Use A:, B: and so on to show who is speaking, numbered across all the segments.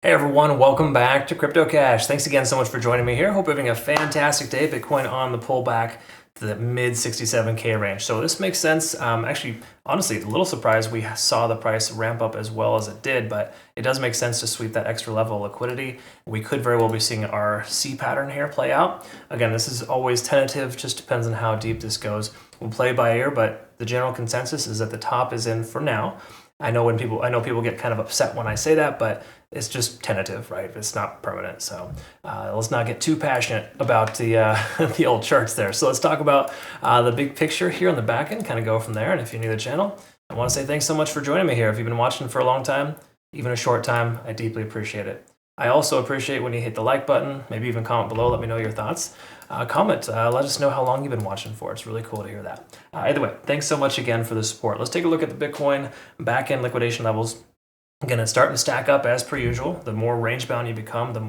A: Hey everyone, welcome back to CryptoCache. Thanks again so much for joining me here. Hope you're having a fantastic day. Bitcoin on the pullback to the mid 67K range. So this makes sense. Actually, honestly, a little surprised we saw the price ramp up as well as it did, but it does make sense to sweep that extra level of liquidity. We could very well be seeing our C pattern here play out. Again, this is always tentative, just depends on how deep this goes. We'll play by ear, but the general consensus is that the top is in for now. I know people get kind of upset when I say that, but it's just tentative, right? It's not permanent. So let's not get too passionate about the the old charts there. So let's talk about the big picture here on the back end, kind of go from there. And if you're new to the channel, I want to say thanks so much for joining me here. If you've been watching for a long time, even a short time, I deeply appreciate it. I also appreciate when you hit the like button, maybe even comment below, let me know your thoughts. Comment, let us know how long you've been watching for. It's really cool to hear that. Either way, thanks so much again for the support. Let's take a look at the Bitcoin back-end liquidation levels. Again, it's starting to stack up as per usual. The more range-bound you become, the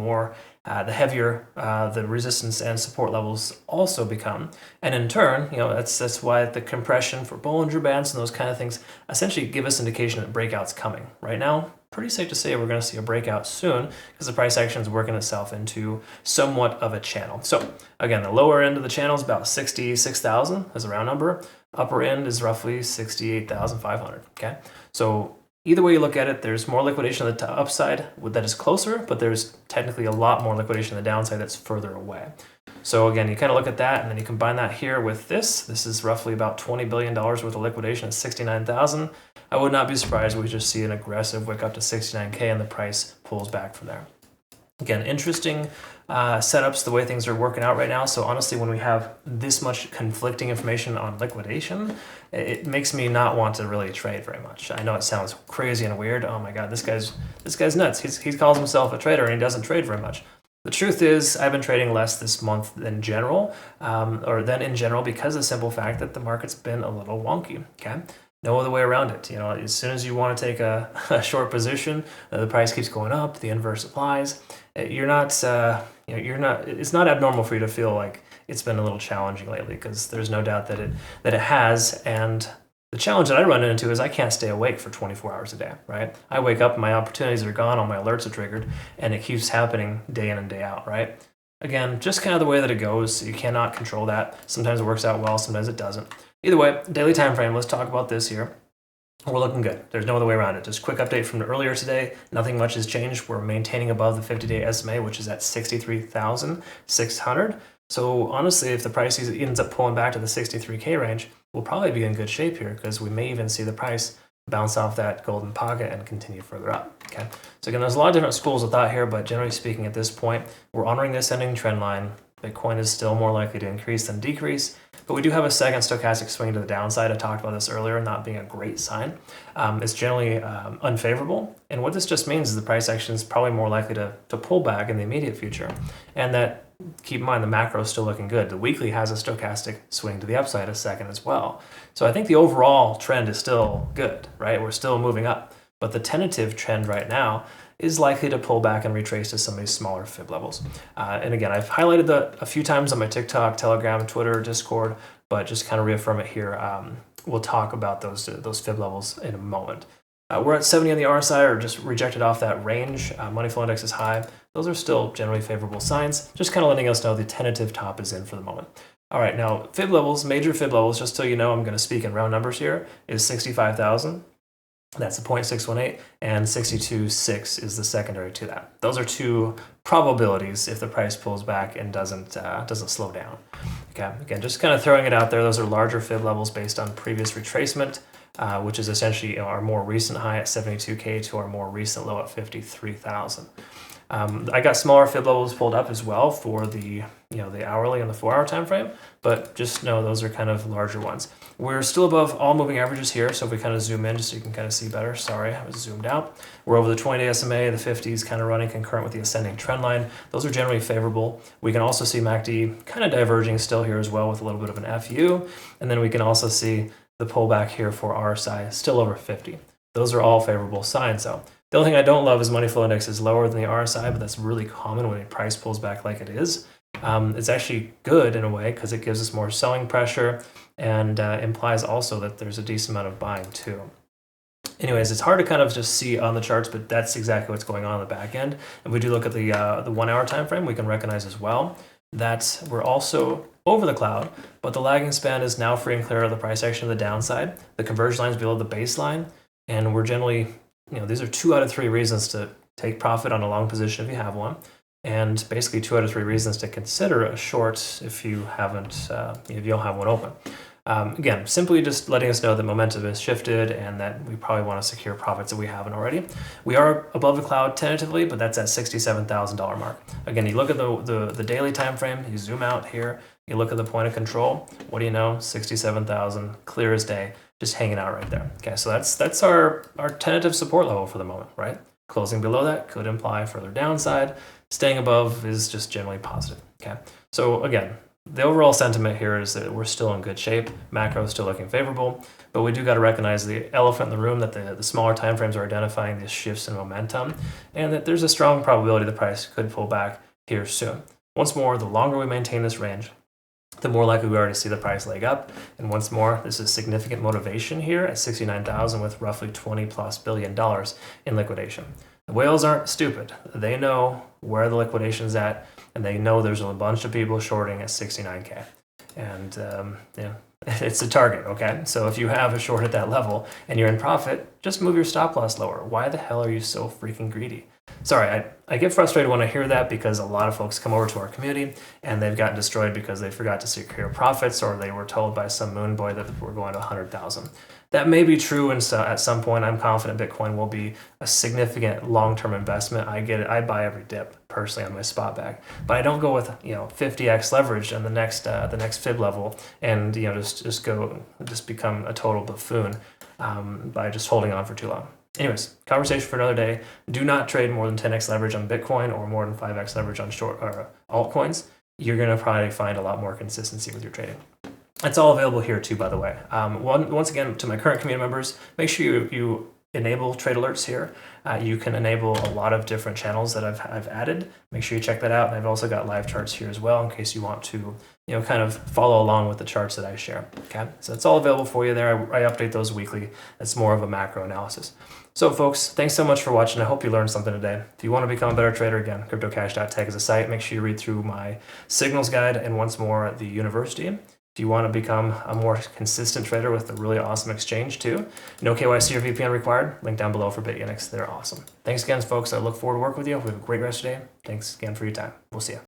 A: heavier the resistance and support levels also become. And in turn, that's why the compression for Bollinger Bands and those kind of things essentially give us indication that breakout's coming. Right now, pretty safe to say we're going to see a breakout soon because the price action is working itself into somewhat of a channel. So again, the lower end of the channel is about 66,000 as a round number. Upper end is roughly 68,500. Okay, so either way you look at it, there's more liquidation on the upside that is closer, but there's technically a lot more liquidation on the downside that's further away. So again, you kind of look at that and then you combine that here with this. This is roughly about $20 billion worth of liquidation at 69,000. I would not be surprised if we just see an aggressive wick up to 69K and the price pulls back from there. Again, interesting setups, the way things are working out right now. So honestly, when we have this much conflicting information on liquidation, it makes me not want to really trade very much. I know it sounds crazy and weird. Oh my God, this guy's nuts. He calls himself a trader and he doesn't trade very much. The truth is, I've been trading less this month than in general, because of the simple fact that the market's been a little wonky. Okay. No other way around it. As soon as you want to take a short position, the price keeps going up. The inverse applies. It's not abnormal for you to feel like it's been a little challenging lately, because there's no doubt that it has. And the challenge that I run into is I can't stay awake for 24 hours a day, right? I wake up, my opportunities are gone, all my alerts are triggered, and it keeps happening day in and day out, right? Again, just kind of the way that it goes. You cannot control that. Sometimes it works out well, sometimes it doesn't. Either way, daily time frame, let's talk about this here. We're looking good. There's no other way around it. Just a quick update from earlier today. Nothing much has changed. We're maintaining above the 50-day SMA, which is at 63,600. So honestly, if the price ends up pulling back to the 63K range, we'll probably be in good shape here, because we may even see the price bounce off that golden pocket and continue further up. Okay. So again, there's a lot of different schools of thought here, but generally speaking, at this point, we're honoring the ascending trend line. Bitcoin is still more likely to increase than decrease, but we do have a second stochastic swing to the downside. I talked about this earlier, not being a great sign. It's generally unfavorable, and what this just means is the price action is probably more likely to pull back in the immediate future, and that, keep in mind, the macro is still looking good. The weekly has a stochastic swing to the upside a second as well. So I think the overall trend is still good, right? We're still moving up, but the tentative trend right now is likely to pull back and retrace to some of these smaller fib levels. And again, I've highlighted that a few times on my TikTok, Telegram, Twitter, Discord, but just kind of reaffirm it here. We'll talk about those fib levels in a moment. We're at 70 on the RSI, or just rejected off that range. Money flow index is high. Those are still generally favorable signs, just kind of letting us know the tentative top is in for the moment. All right, now fib levels, major fib levels, just so you know, I'm going to speak in round numbers here, is 65,000. That's the 0.618, and 62.6 is the secondary to that. Those are two probabilities if the price pulls back and doesn't slow down. Okay, again, just kind of throwing it out there. Those are larger fib levels based on previous retracement, which is essentially our more recent high at 72K to our more recent low at 53,000. I got smaller fib levels pulled up as well for the hourly and the 4-hour time frame, but just know those are kind of larger ones. We're still above all moving averages here, so if we kind of zoom in just so you can kind of see better. Sorry, I was zoomed out. We're over the 20-day SMA, the 50s kind of running concurrent with the ascending trend line. Those are generally favorable. We can also see MACD kind of diverging still here as well with a little bit of an FU, and then we can also see the pullback here for RSI still over 50. Those are all favorable signs though. The only thing I don't love is money flow index is lower than the RSI, but that's really common when a price pulls back like it is. It's actually good in a way because it gives us more selling pressure and implies also that there's a decent amount of buying too. Anyways, it's hard to kind of just see on the charts, but that's exactly what's going on the back end. If we do look at the 1 hour time frame, we can recognize as well that we're also over the cloud, but the lagging span is now free and clear of the price action of the downside. The conversion line is below the baseline, and we're generally, these are 2 out of 3 reasons to take profit on a long position if you have one, and basically 2 out of 3 reasons to consider a short if you haven't, if you don't have one open. Again, simply just letting us know that momentum has shifted and that we probably want to secure profits that we haven't already. We are above the cloud tentatively, but that's at $67,000 mark. Again, you look at the daily time frame, you zoom out here, you look at the point of control. What do you know? 67,000, clear as day, just hanging out right there. Okay, so that's our tentative support level for the moment, right? Closing below that could imply further downside. Staying above is just generally positive. Okay, so again, the overall sentiment here is that we're still in good shape. Macro is still looking favorable, but we do got to recognize the elephant in the room that the smaller time frames are identifying these shifts in momentum, and that there's a strong probability the price could pull back here soon. Once more, the longer we maintain this range, the more likely we are to see the price leg up. And once more, this is significant motivation here at 69,000 with roughly $20+ billion in liquidation. The whales aren't stupid. They know where the liquidation's at, and they know there's a bunch of people shorting at 69K. And it's a target, okay? So if you have a short at that level and you're in profit, just move your stop loss lower. Why the hell are you so freaking greedy? Sorry, I get frustrated when I hear that because a lot of folks come over to our community and they've gotten destroyed because they forgot to secure profits or they were told by some moon boy that we're going to 100,000. That may be true, and so at some point I'm confident Bitcoin will be a significant long-term investment. I get it. I buy every dip personally on my spot bag, but I don't go with 50x leverage on the next fib level and just become a total buffoon by just holding on for too long. Anyways, conversation for another day. Do not trade more than 10x leverage on Bitcoin or more than 5x leverage on short or altcoins. You're going to probably find a lot more consistency with your trading. It's all available here too, by the way. Once again, to my current community members, make sure you enable trade alerts here. You can enable a lot of different channels that I've added. Make sure you check that out. And I've also got live charts here as well in case you want to kind of follow along with the charts that I share. Okay, so it's all available for you there. I update those weekly. It's more of a macro analysis. So folks, thanks so much for watching. I hope you learned something today. If you want to become a better trader, again, CryptoCache.tech is a site. Make sure you read through my signals guide and once more the university. If you want to become a more consistent trader with a really awesome exchange too, no KYC or VPN required, link down below for BitUnix. They're awesome. Thanks again, folks. I look forward to working with you. We have a great rest of the day. Thanks again for your time. We'll see you.